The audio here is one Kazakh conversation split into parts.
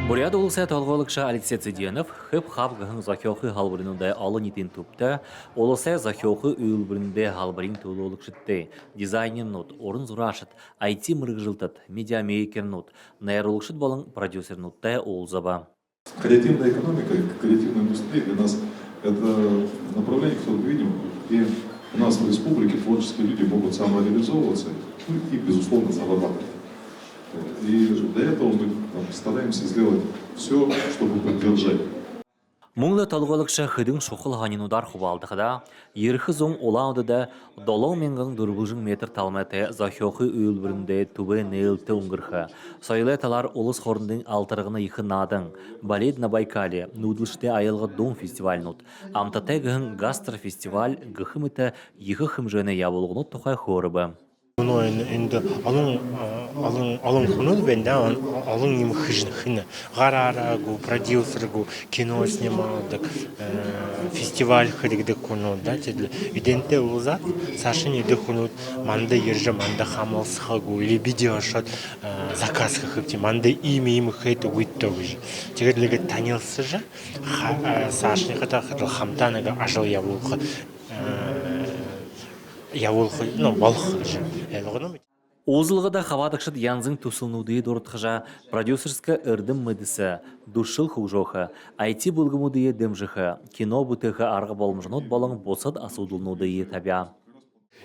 Бурят улысы толголыкша Алексей Цыденов хып-хап гахын захиохы халбарынында алы нитин тупта, улысы захиохы уйлбарынды халбарин толголыкшытты, дизайнер нот, орын зурашыт, IT мыргыжылтат, медиамейкер нот, нейролыкшыт болын продюсер нотта олзаба. Креативная экономика, креативная индустрия для нас это направление, которое мы видим, и у нас в республике творческие люди могут самореализовываться и, безусловно, зарабатывать. И для этого мы стараемся сделать все, чтобы поддержать. Мұңлы толголыкша хыдың шоқыл ханинудар хубалдықыда, ерхі зоң олауды да долоң менгің дұрбылжың метр талметі захиохы үйілбірінде түбі нейлті ұңғырхы. Сойлы талар олыс хорындың алтырғыны иқы надың, балет на Байкале, нудылшты айылғы дом фестивальнут, амтатай гың гастр фестиваль гықымыты иқы хымжыны ябылғынут тұқай хорыбы. Енді алың құныл бенде алың нем хыжны гарарагу продюсергу кино снималдык фестиваль хырыгдык құныл да тедле иденте улзат сашын иде құныл манды ержа манда хамал схагу или видео шот заказ хыпти манда имя хэт уиттогж теглеге танилсы же сашын хата хамтанага ажал явулхы Озылғыда хавадықшыд янзың тусылнудығы дұртқыжа продюсерскі үрдім мүдісі, дұшыл құғжоқы, IT бұлғымудығы дымжықы, кино бұтықы арғы болмжынот болың босад асудылнудығы табя.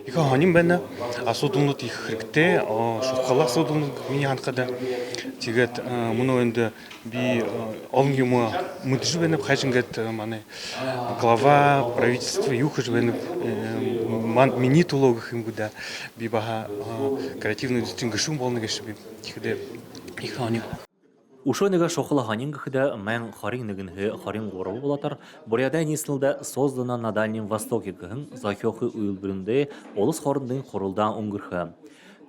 Иха ханим бәні асудылнуд их хірікте, шоққалы асудылнуд мені ханқада. Тегет мұны өнді би олың юмы мүдіжі бәніп қайшынгет глава правительства юхыж бәніп мини тулогах им гуда би баха креативную индустрию гашум болны гаши би тихде их ханим. Ушойныға шоқылы ханинғыхыда мән харин нігінгі харин ғорабы болатар, Буряда несілді создана на Дальнем Востоке гіхін захиохы уйлбірінде олыс харындың қорылдан ұңғырхы.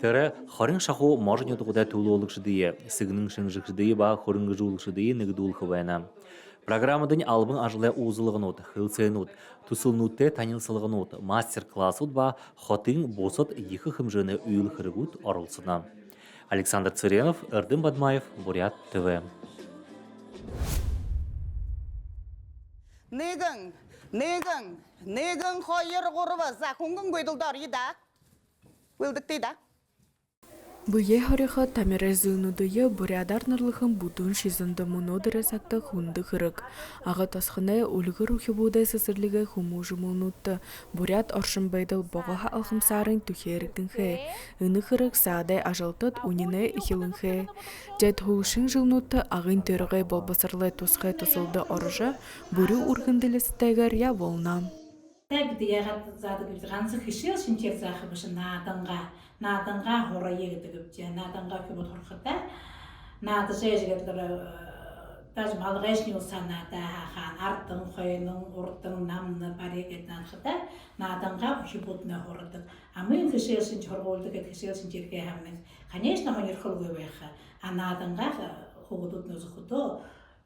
Тәрі харин шақу мажын етуғыда тулы олықшыдыйы, сігінің шыңжықшыдыйы ба харынғы жуылықшыдыйы нігдулқы бәйна. Программадың албың ажылы узылығын от, хылсайын от, тусылнутты танилсылығын от, мастер-класс от ба хатын босат екі хымжыны уйл хырығыт арылсына. Александр Цыренов, Эрдым Бадмаев, Бурят ТВ. Негің қойыр ғұрывы зақуңғын көйділдар еді. Өлдікті еді. Бұйе хорыға тамері зұйнудыйы бурядарнарлығын бұтын шизынды мұнодыры сақты хунды қырық. Аға тасқыны өлігі рухи бұдай сысырлығы хуму жұмылнутты. Бурят оршын байдыл боғаға алқымсарын түхеріктің хе. Үні қырық саадай ажалтыд унины ихилін хе. Жайт хулшын жылнутты ағын төріғай болбасырлы тусқай тусылды орыжы бүрі үргінділісі тәгер я волнам. Надынға ғора егітігіпте, надынға көбіт құрқыта, нады жайжігетлері даже малғайшны ұсанады хан, арттың, қойының, ұрттың, намны бар егетін анқыта, надынға көбітіне ғорыдық. Амын кішелсін чорғолдық ет кішелсін жерге әмін. Конечно, ғанер қыл көбейқі, а надынға қоғыдытын өзі құды,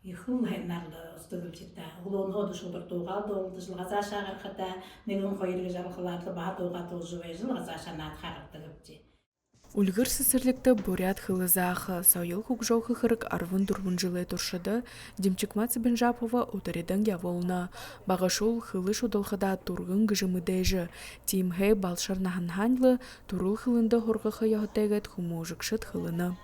Ихыл хайнарлы ұстығылчетті. Ұлуын ғоды шылдыртуға долды жылғаза шағырқыда, негін қойырғы жарқыларды бағатуға толжывай жылғаза шанат қарықтығыпте. Үлгір сісірлікті бурят хылызақы, сойыл хұқжоқы қырық арвын дұрвын жылы тұршыды, Демчикмацы Бенжапова ұтарыдан яволна. Бағашул хылы шудылғыда тұрғын гыжымыдайжы, тимхей балшар наханханлы, тұрыл хылынды хорғықы яғытайгат хумужықшыт хылыны.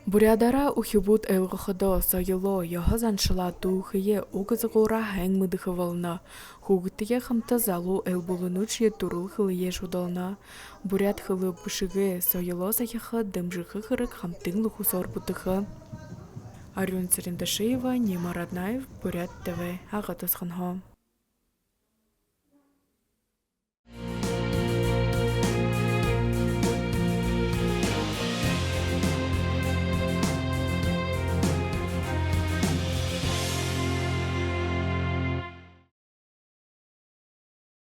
Бурядара ухибут элғықыды сайыло яғы заншыла туғые оғызығыра әң мұдығы валына. Хуғыттыге қымты залу әлболынуче турыл хылые жудалына. Буряд хылы бұшығы сайыло сайықы дымжығы қырық қамтың лұқысор бұтығы. Арюн Царендашеева, Нема Раднаев, Бурят ТВ, Ағатысқанға.